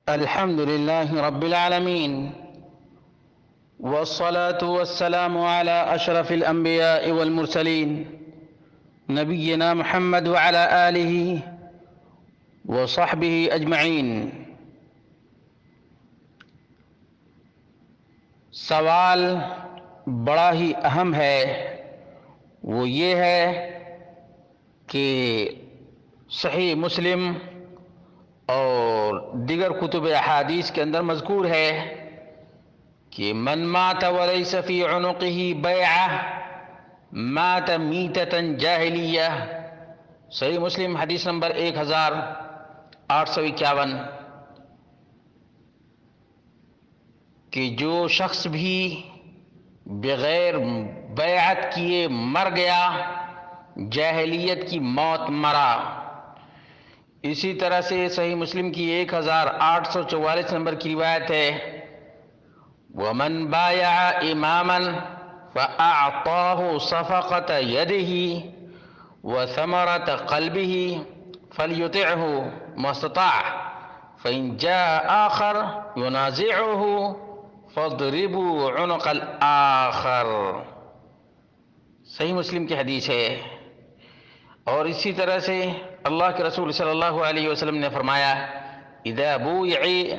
الحمد لله رب العالمين، والصلاة والسلام على أشرف الأنبياء والمرسلين نبينا محمد وعلى آله وصحبه أجمعين۔ سوال بڑا ہی اہم ہے، وہ یہ ہے کہ صحیح مسلم اور دیگر کتب احادیث کے اندر مذکور ہے کہ من مات وليس في عنقه بیعہ مات میتة جاہلیہ۔ صحیح مسلم حدیث نمبر 1851، کہ جو شخص بھی بغیر بیعت کیے مر گیا جاہلیت کی موت مرا۔ اسی طرح سے صحیح مسلم کی 1844 نمبر کی روایت ہے، وَمَنْ بَايَعَ إِمَامًا فَأَعْطَاهُ صَفَقَةَ يَدِهِ وَثَمَرَةَ قَلْبِهِ فَلْيُطِعْهُ مَا اسْتَطَاعَ فَإِنْ جَاءَ آخَرُ يُنَازِعُهُ فَاضْرِبُوا عُنُقَ الْآخَرِ۔ صحیح مسلم کی حدیث ہے۔ اور اسی طرح سے اللہ کے رسول صلی اللہ علیہ وسلم نے فرمایا، اذا بویع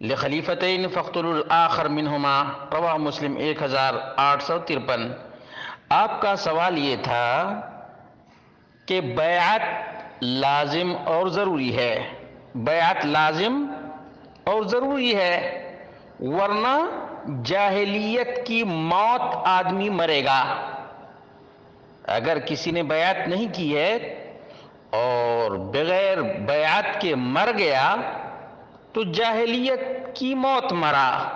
لخلیفتین فاقتلوا الآخر منہما، رواہ مسلم 1853۔ آپ کا سوال یہ تھا کہ بیعت لازم اور ضروری ہے، بیعت لازم اور ضروری ہے، ورنہ جاہلیت کی موت آدمی مرے گا۔ اگر کسی نے بیعت نہیں کی ہے اور بغیر بیعت کے مر گیا تو جاہلیت کی موت مرا۔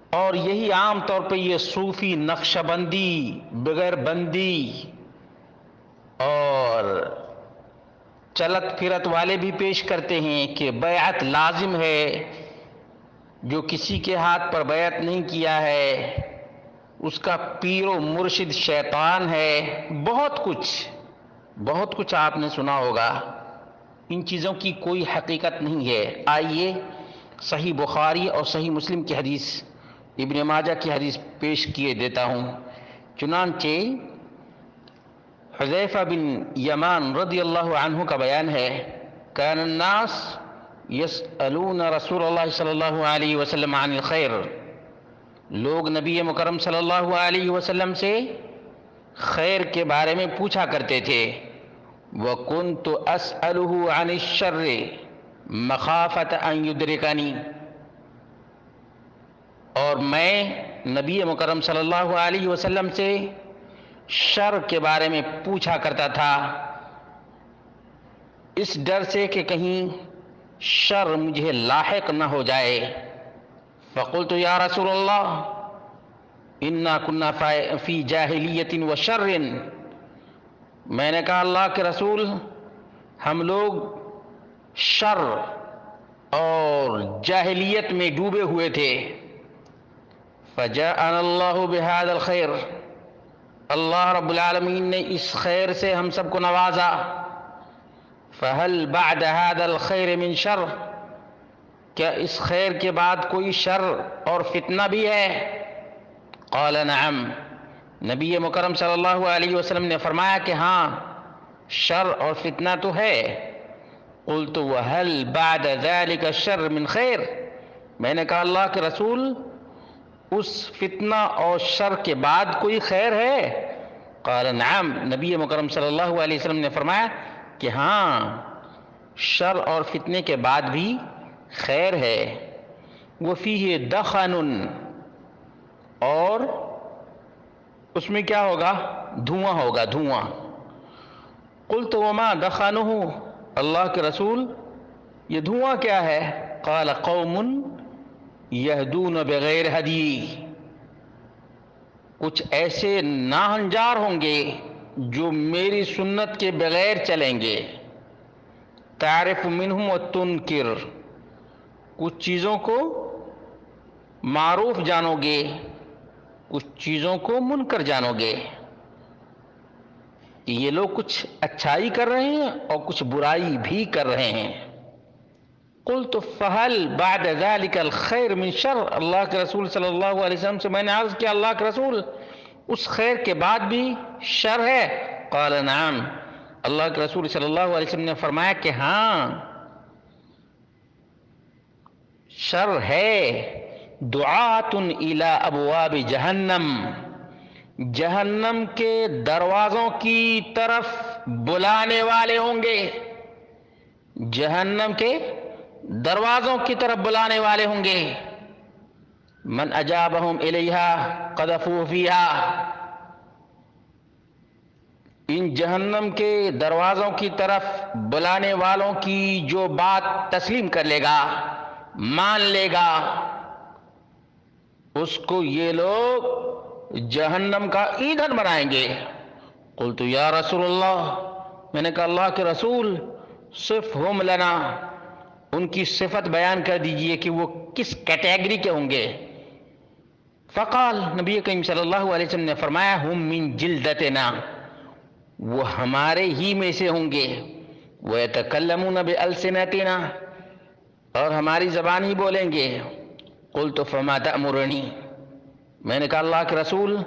اور یہی عام طور پہ یہ صوفی نقشہ بندی، بغیر بندی اور چلت پھرت والے بھی پیش کرتے ہیں کہ بیعت لازم ہے، جو کسی کے ہاتھ پر بیعت نہیں کیا ہے اس کا پیر و مرشد شیطان ہے۔ بہت کچھ آپ نے سنا ہوگا، ان چیزوں کی کوئی حقیقت نہیں ہے۔ آئیے صحیح بخاری اور صحیح مسلم کی حدیث، ابن ماجہ کی حدیث پیش کیے دیتا ہوں۔ چنانچہ حذیفہ بن یمان رضی اللہ عنہ کا بیان ہے، کان الناس یسألون رسول اللہ صلی اللہ علیہ وسلم عن الخیر، لوگ نبی مکرم صلی اللہ علیہ وسلم سے خیر کے بارے میں پوچھا کرتے تھے۔ وَكُنْتُ أَسْأَلُهُ عَنِ الشَّرِّ مَخَافَةَ أَن يُدْرِكَنِي، اور میں نبی مکرم صلی اللہ علیہ وسلم سے شر کے بارے میں پوچھا کرتا تھا اس ڈر سے کہ کہیں شر مجھے لاحق نہ ہو جائے۔ فقلت یا رسول اللہ انا كنا فی جاہلیت و شر، میں نے کہا اللہ کے رسول ہم لوگ شر اور جاہلیت میں ڈوبے ہوئے تھے۔ فجاءنا اللہ بہذا الخیر، اللہ رب العالمین نے اس خیر سے ہم سب کو نوازا۔ فہل بعد هذا الخیر من شر، کیا اس خیر کے بعد کوئی شر اور فتنہ بھی ہے؟ قال نعم، نبی مکرم صلی اللہ علیہ وسلم نے فرمایا کہ ہاں شر اور فتنہ تو ہے۔ قلت وهل بعد ذلك الشر من خیر، میں نے کہا اللہ کے رسول اس فتنہ اور شر کے بعد کوئی خیر ہے؟ قال نعم، نبی مکرم صلی اللہ علیہ وسلم نے فرمایا کہ ہاں شر اور فتنے کے بعد بھی خیر ہے۔ وفیہ دخن، اور اس میں کیا ہوگا؟ دھواں ہوگا، دھواں۔ قلت وما دخنہ، اللہ کے رسول یہ دھواں کیا ہے؟ قال قوم یہدون بغیر ہدی، کچھ ایسے ناہنجار ہوں گے جو میری سنت کے بغیر چلیں گے۔ تعرف منہم وتنکر، کچھ چیزوں کو معروف جانو گے، کچھ چیزوں کو منکر جانو گے۔ یہ لوگ کچھ اچھائی کر رہے ہیں اور کچھ برائی بھی کر رہے ہیں۔ قلت فهل بعد ذلك الخیر من شر، اللہ کے رسول صلی اللہ علیہ وسلم سے میں نے عرض کیا اللہ کے رسول اس خیر کے بعد بھی شر ہے؟ قال نعم، اللہ کے رسول صلی اللہ علیہ وسلم نے فرمایا کہ ہاں شر ہے. دعات الی ابواب جہنم، جہنم کے دروازوں کی طرف بلانے والے ہوں گے، جہنم کے دروازوں کی طرف بلانے والے ہوں گے. من اجابہم الیہا قذفوا فیہا، ان جہنم کے دروازوں کی طرف بلانے والوں کی جو بات تسلیم کر لے گا، مان لے گا، اس کو یہ لوگ جہنم کا ایندھن بنائیں گے. قلت یا رسول اللہ، میں نے کہا اللہ کے رسول صفہم لنا، ان کی صفت بیان کر دیجئے کہ وہ کس کیٹیگری کے ہوں گے. فقال، نبی کریم صلی اللہ علیہ وسلم نے فرمایا ہم من جلدتنا، وہ ہمارے ہی میں سے ہوں گے. وَيَتَكَلَّمُونَ بِأَلْسِنَتِنَا، اور ہماری زبان ہی بولیں گے. قلت فما تأمرنی، میں نے کہا اللہ کے رسول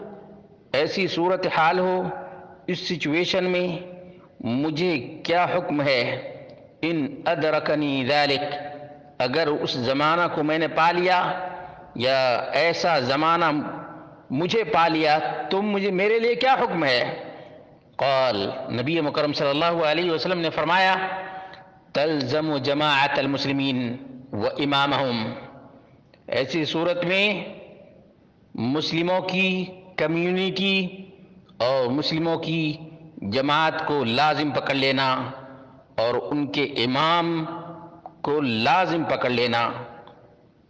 ایسی صورتحال ہو، اس سچویشن میں مجھے کیا حکم ہے؟ ان ادرکنی ذلک، اگر اس زمانہ کو میں نے پا لیا یا ایسا زمانہ مجھے پا لیا تو میرے لیے کیا حکم ہے؟ قال، نبی مکرم صلی اللہ علیہ وسلم نے فرمایا تلزم جماعت المسلمین و امامہم، ایسی صورت میں مسلموں کی کمیونٹی اور مسلموں کی جماعت کو لازم پکڑ لینا اور ان کے امام کو لازم پکڑ لینا.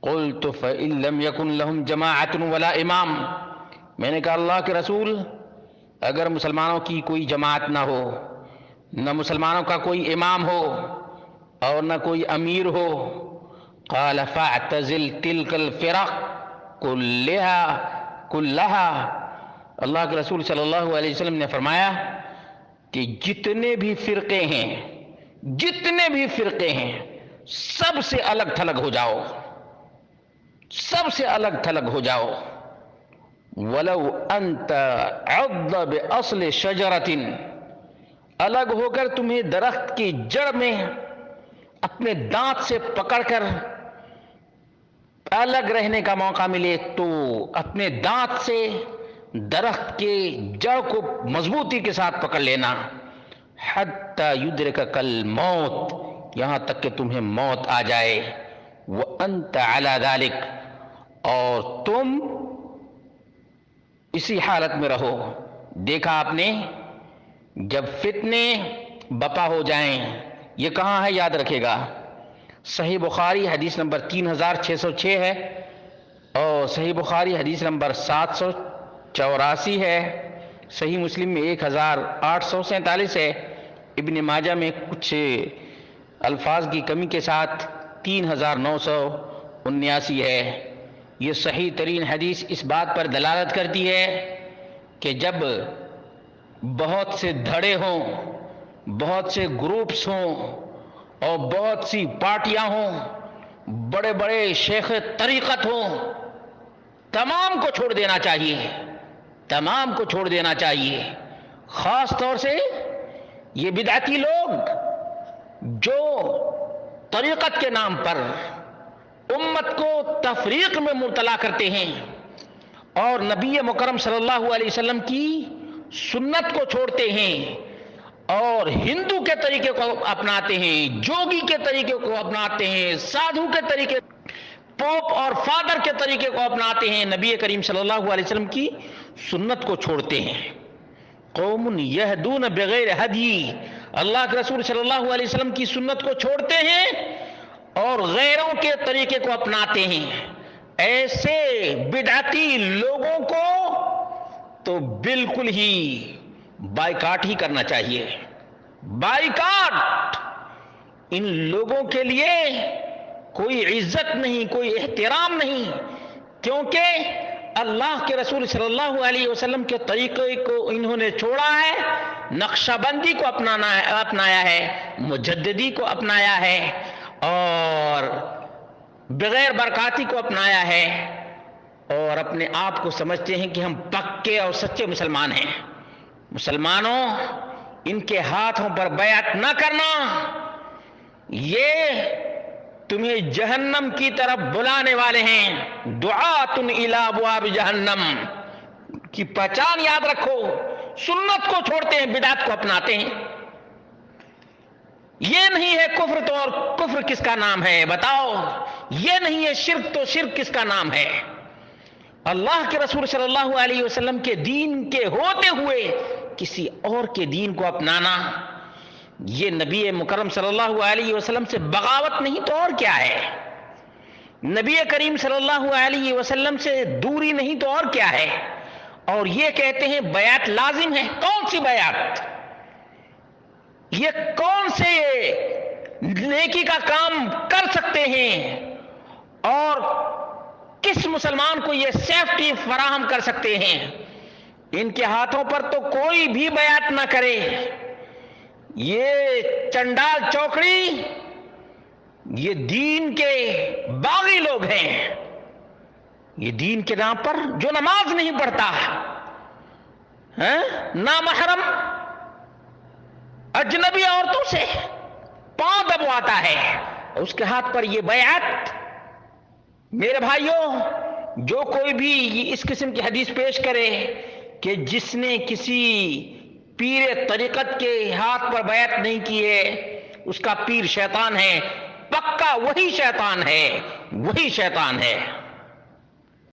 قلت فإن لم يكن لهم جماعة ولا امام، میں نے کہا اللہ کے رسول اگر مسلمانوں کی کوئی جماعت نہ ہو، نہ مسلمانوں کا کوئی امام ہو اور نہ کوئی امیر ہو. قال فاعتزل تلك الفرق كلها، اللہ کے رسول صلی اللہ علیہ وسلم نے فرمایا کہ جتنے بھی فرقے ہیں سب سے الگ تھلگ ہو جاؤ، سب سے الگ تھلگ ہو جاؤ. ولو انت عض باصل شجرۃ، الگ ہو کر تمہیں درخت کی جڑ میں اپنے دانت سے پکڑ کر الگ رہنے کا موقع ملے تو اپنے دانت سے درخت کے جڑ کو مضبوطی کے ساتھ پکڑ لینا. حتی یدرکک الموت، یہاں تک کہ تمہیں موت آ جائے. وانت علی ذلک، اور تم اسی حالت میں رہو. دیکھا آپ نے جب فتنے بپا ہو جائیں، یہ کہاں ہے یاد رکھے گا، صحیح بخاری حدیث نمبر 3606 ہے اور صحیح بخاری حدیث نمبر 784 ہے، صحیح مسلم میں 1847 ہے، ابن ماجہ میں کچھ الفاظ کی کمی کے ساتھ 3979 ہے. یہ صحیح ترین حدیث اس بات پر دلالت کرتی ہے کہ جب بہت سے دھڑے ہوں، بہت سے گروپس ہوں اور بہت سی پارٹیاں ہوں، بڑے بڑے شیخ طریقت ہوں، تمام کو چھوڑ دینا چاہیے، تمام کو چھوڑ دینا چاہیے. خاص طور سے یہ بدعتی لوگ جو طریقت کے نام پر امت کو تفریق میں مبتلا کرتے ہیں اور نبی مکرم صلی اللہ علیہ وسلم کی سنت کو چھوڑتے ہیں اور ہندو کے طریقے کو اپناتے ہیں، جوگی کے طریقے کو اپناتے ہیں، سادھو کے طریقے، پوپ اور فادر کے طریقے کو اپناتے ہیں، نبی کریم صلی اللہ علیہ وسلم کی سنت کو چھوڑتے ہیں. قوم یہدون بغیر ہدی، اللہ کے رسول صلی اللہ علیہ وسلم کی سنت کو چھوڑتے ہیں اور غیروں کے طریقے کو اپناتے ہیں. ایسے بدعتی لوگوں کو تو بالکل ہی بائیکاٹ ہی کرنا چاہیے، بائیکاٹ. ان لوگوں کے لیے کوئی عزت نہیں، کوئی احترام نہیں، کیونکہ اللہ کے رسول صلی اللہ علیہ وسلم کے طریقے کو انہوں نے چھوڑا ہے، نقشہ بندی کو اپنایا ہے، مجددی کو اپنایا ہے اور بغیر برکاتی کو اپنایا ہے اور اپنے آپ کو سمجھتے ہیں کہ ہم پکے اور سچے مسلمان ہیں۔ مسلمانوں، ان کے ہاتھوں پر بیعت نہ کرنا، یہ تمہیں جہنم کی طرف بلانے والے ہیں۔ دعاۃ الی ابواب جہنم کی پہچان یاد رکھو۔ سنت کو چھوڑتے ہیں، بدعت کو اپناتے ہیں۔ یہ نہیں ہے کفر تو اور کفر کس کا نام ہے بتاؤ؟ یہ نہیں ہے شرک تو شرک کس کا نام ہے؟ اللہ کے رسول صلی اللہ علیہ وسلم کے دین کے ہوتے ہوئے کسی اور کے دین کو اپنانا، یہ نبی مکرم صلی اللہ علیہ وسلم سے بغاوت نہیں تو اور کیا ہے؟ نبی کریم صلی اللہ علیہ وسلم سے دوری نہیں تو اور کیا ہے؟ اور یہ کہتے ہیں بیعت لازم ہے۔ کون سی بیعت؟ یہ کون سے نیکی کا کام کر سکتے ہیں اور کس مسلمان کو یہ سیفٹی فراہم کر سکتے ہیں؟ ان کے ہاتھوں پر تو کوئی بھی بیعت نہ کرے۔ یہ چنڈال چوکڑی، یہ دین کے باغی لوگ ہیں۔ یہ دین کے نام پر جو نماز نہیں پڑھتا، نامحرم اجنبی عورتوں سے پاؤں دبواتا ہے، اس کے ہاتھ پر یہ بیعت۔ میرے بھائیوں، جو کوئی بھی اس قسم کی حدیث پیش کرے کہ جس نے کسی پیر طریقت کے ہاتھ پر بیعت نہیں کی ہے اس کا پیر شیطان ہے، پکا وہی شیطان ہے، وہی شیطان ہے۔